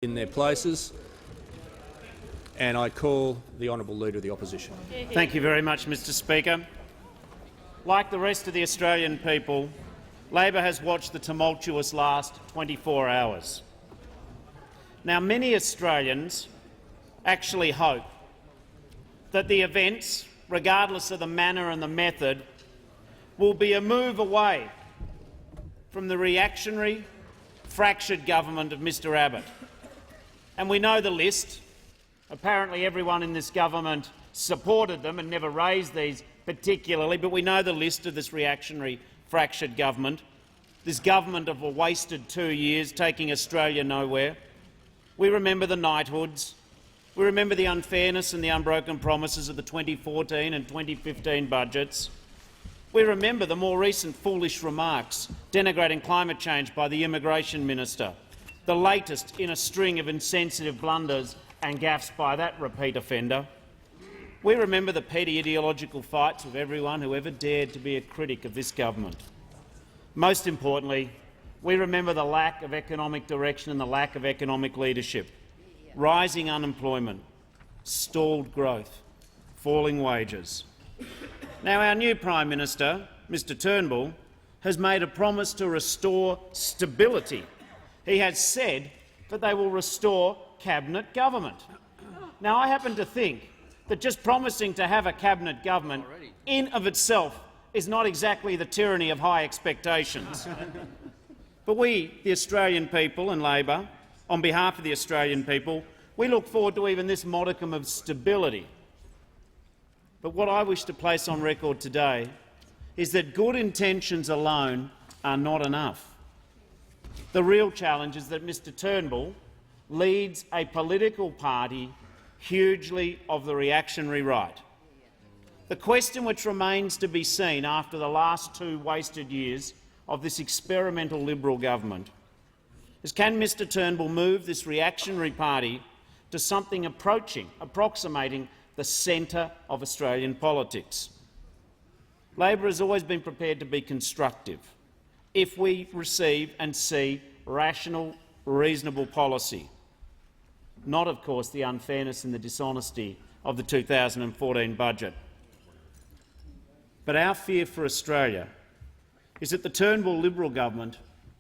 in their places, and I call the honourable Leader of the Opposition. Thank you very much, Mr Speaker. Like the rest of the Australian people, Labor has watched the tumultuous last 24 hours. Now, many Australians actually hope that the events, regardless of the manner and the method, will be a move away from the reactionary, fractured government of Mr Abbott. And we know the list. Apparently everyone in this government supported them and never raised these particularly, but we know the list of this reactionary, fractured government, this government of a wasted 2 years taking Australia nowhere. We remember the knighthoods. We remember the unfairness and the unbroken promises of the 2014 and 2015 budgets. We remember the more recent foolish remarks denigrating climate change by the Immigration Minister, the latest in a string of insensitive blunders and gaffes by that repeat offender. We remember the petty ideological fights of everyone who ever dared to be a critic of this government. Most importantly, we remember the lack of economic direction and the lack of economic leadership, rising unemployment, stalled growth, falling wages. Now, our new Prime Minister, Mr Turnbull, has made a promise to restore stability. He has said that they will restore cabinet government. Now, I happen to think that just promising to have a cabinet government in of itself is not exactly the tyranny of high expectations. But we, the Australian people and Labor, on behalf of the Australian people, we look forward to even this modicum of stability. But what I wish to place on record today is that good intentions alone are not enough. The real challenge is that Mr Turnbull leads a political party hugely of the reactionary right. The question which remains to be seen after the last 2 wasted years of this experimental Liberal government is, can Mr Turnbull move this reactionary party to something approximating the centre of Australian politics? Labor has always been prepared to be constructive if we receive and see rational, reasonable policy, not, of course, the unfairness and the dishonesty of the 2014 budget. But our fear for Australia is that the Turnbull Liberal government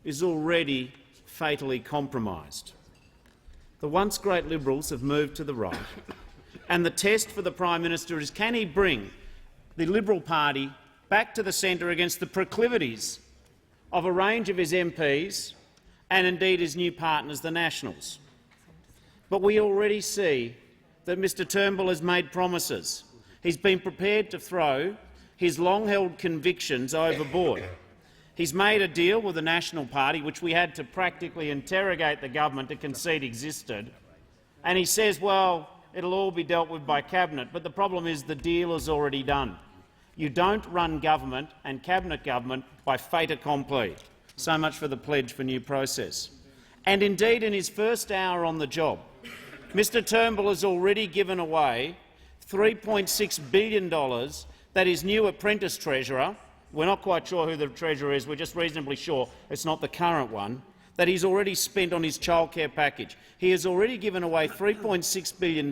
is already fatally compromised. The once great Liberals have moved to the right, and the test for the Prime Minister is, can he bring the Liberal Party back to the centre against the proclivities of a range of his MPs and indeed his new partners, the Nationals. But we already see that Mr Turnbull has made promises. He's been prepared to throw his long-held convictions overboard. He's made a deal with the National Party, which we had to practically interrogate the government to concede existed, and he says, well, it'll all be dealt with by Cabinet. But the problem is the deal is already done. You don't run government and Cabinet government by fait accompli. So much for the pledge for new process. And indeed, in his first hour on the job, Mr Turnbull has already given away $3.6 billion that his new apprentice treasurer — we're not quite sure who the treasurer is, we're just reasonably sure it's not the current one — that he's already spent on his childcare package. He has already given away $3.6 billion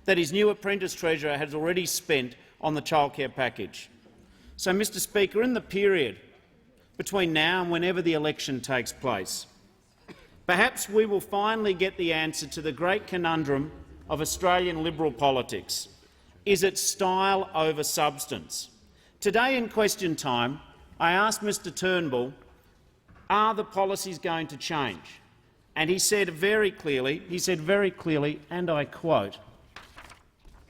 that his new apprentice treasurer has already spent on the childcare package. So, Mr Speaker, in the period between now and whenever the election takes place, perhaps we will finally get the answer to the great conundrum of Australian Liberal politics. Is it style over substance? Today in question time, I asked Mr Turnbull, are the policies going to change? And he said very clearly, and I quote,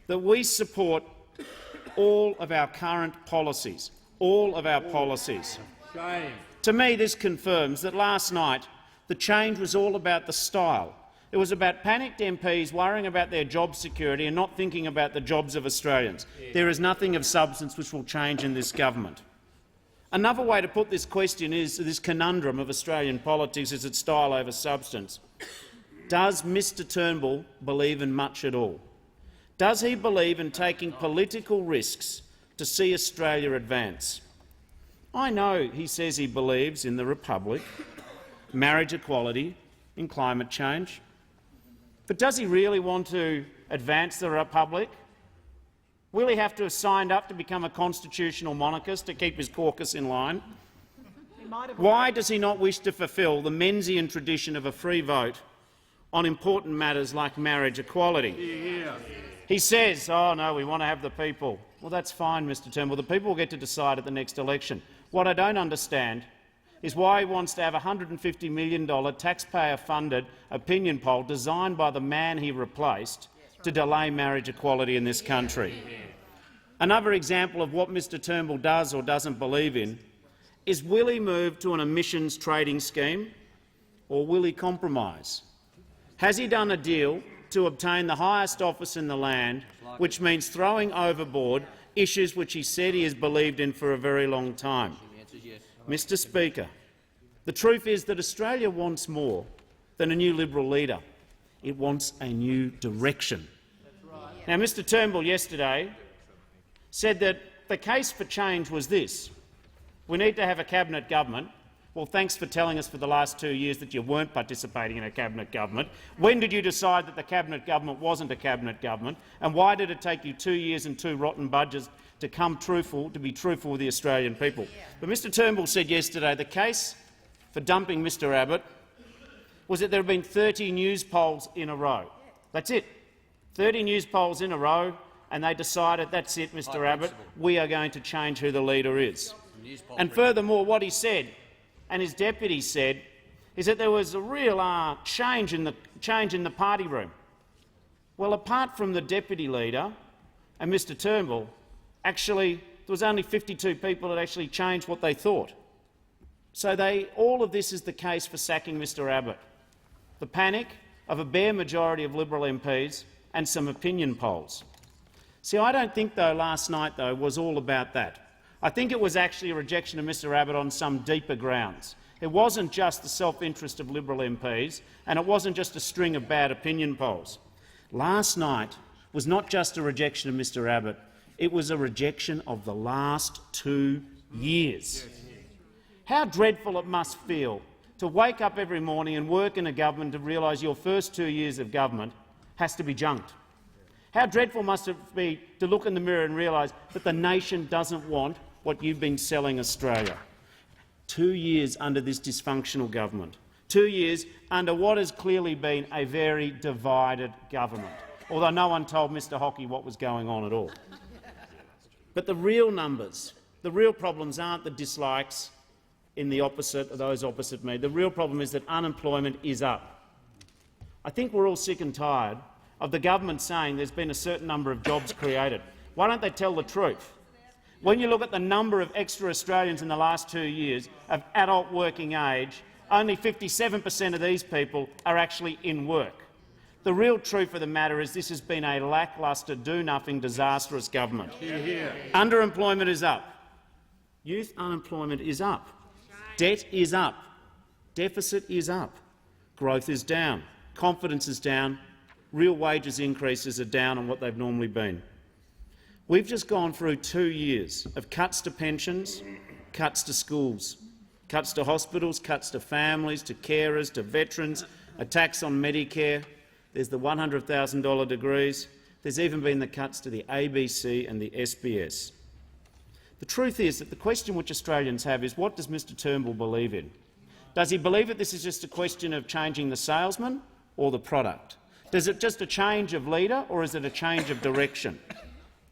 that we support all of our current policies, all of our policies. Shame. To me, this confirms that last night the change was all about the style. It was about panicked MPs worrying about their job security and not thinking about the jobs of Australians. There is nothing of substance which will change in this government. Another way to put this question is this conundrum of Australian politics: is it style over substance? Does Mr Turnbull believe in much at all? Does he believe in taking political risks to see Australia advance? I know he says he believes in the Republic, marriage equality, in climate change. But does he really want to advance the Republic? Will he have to have signed up to become a constitutional monarchist to keep his caucus in line? Why does he not wish to fulfil the Menzian tradition of a free vote on important matters like marriage equality? He says, oh no, we want to have the people. Well, that's fine, Mr Turnbull. The people will get to decide at the next election. What I don't understand is why he wants to have a $150 million taxpayer-funded opinion poll designed by the man he replaced to delay marriage equality in this country. Another example of what Mr Turnbull does or doesn't believe in is, will he move to an emissions trading scheme or will he compromise? Has he done a deal to obtain the highest office in the land, which means throwing overboard issues which he said he has believed in for a very long time? Mr Speaker, the truth is that Australia wants more than a new Liberal leader. It wants a new direction. Now, Mr Turnbull yesterday said that the case for change was this: we need to have a cabinet government. Well, thanks for telling us for the last 2 years that you weren't participating in a cabinet government. When did you decide that the cabinet government wasn't a cabinet government, and why did it take you 2 years and 2 rotten budgets to be truthful with the Australian people? But Mr Turnbull said yesterday the case for dumping Mr Abbott was that there have been 30 news polls in a row. That's it. 30 news polls in a row, and they decided, that's it, Mr Abbott, we are going to change who the leader is. And furthermore, what he said, and his deputy said, is that there was a real change in the party room. Well, apart from the deputy leader and Mr Turnbull, actually there was only 52 people that actually changed what they thought. So all of this is the case for sacking Mr Abbott. The panic of a bare majority of Liberal MPs and some opinion polls. See, I don't think last night was all about that. I think it was actually a rejection of Mr Abbott on some deeper grounds. It wasn't just the self-interest of Liberal MPs, and it wasn't just a string of bad opinion polls. Last night was not just a rejection of Mr Abbott, it was a rejection of the last 2 years. How dreadful it must feel to wake up every morning and work in a government to realise your first 2 years of government has to be junked. How dreadful must it be to look in the mirror and realise that the nation doesn't want what you've been selling Australia. 2 years under this dysfunctional government. 2 years under what has clearly been a very divided government, although no one told Mr Hockey what was going on at all. But the real numbers, the real problems aren't the dislikes in the opposite, those opposite me. The real problem is that unemployment is up. I think we're all sick and tired of the government saying there's been a certain number of jobs created. Why don't they tell the truth? When you look at the number of extra Australians in the last 2 years of adult working age, only 57% of these people are actually in work. The real truth of the matter is this has been a lacklustre, do-nothing, disastrous government. Underemployment is up. Youth unemployment is up. Debt is up. Deficit is up. Growth is down. Confidence is down. Real wages increases are down on what they've normally been. We've just gone through 2 years of cuts to pensions, cuts to schools, cuts to hospitals, cuts to families, to carers, to veterans, a tax on Medicare. There's the $100,000 degrees. There's even been the cuts to the ABC and the SBS. The truth is that the question which Australians have is, what does Mr Turnbull believe in? Does he believe that this is just a question of changing the salesman or the product? Is it just a change of leader or is it a change of direction?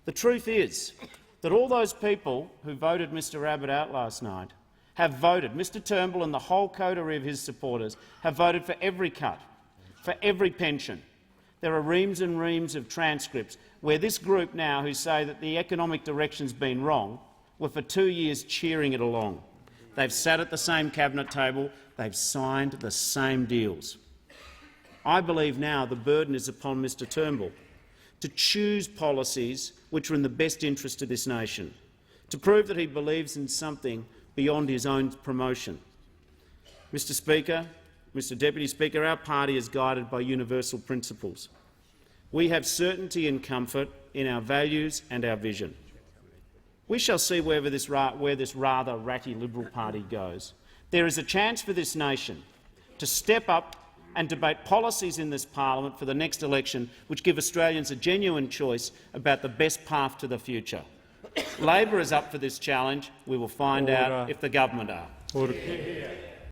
The truth is that all those people who voted Mr Abbott out last night have voted, Mr Turnbull and the whole coterie of his supporters have voted for every cut, for every pension. There are reams and reams of transcripts where this group now, who say that the economic direction's been wrong, were for 2 years cheering it along. They've sat at the same cabinet table, they've signed the same deals. I believe now the burden is upon Mr Turnbull to choose policies which are in the best interest of this nation, to prove that he believes in something beyond his own promotion. Mr Speaker, Mr Deputy Speaker, our party is guided by universal principles. We have certainty and comfort in our values and our vision. We shall see where this rather ratty Liberal Party goes. There is a chance for this nation to step up and debate policies in this parliament for the next election which give Australians a genuine choice about the best path to the future. Labor is up for this challenge. We will find out if the government are.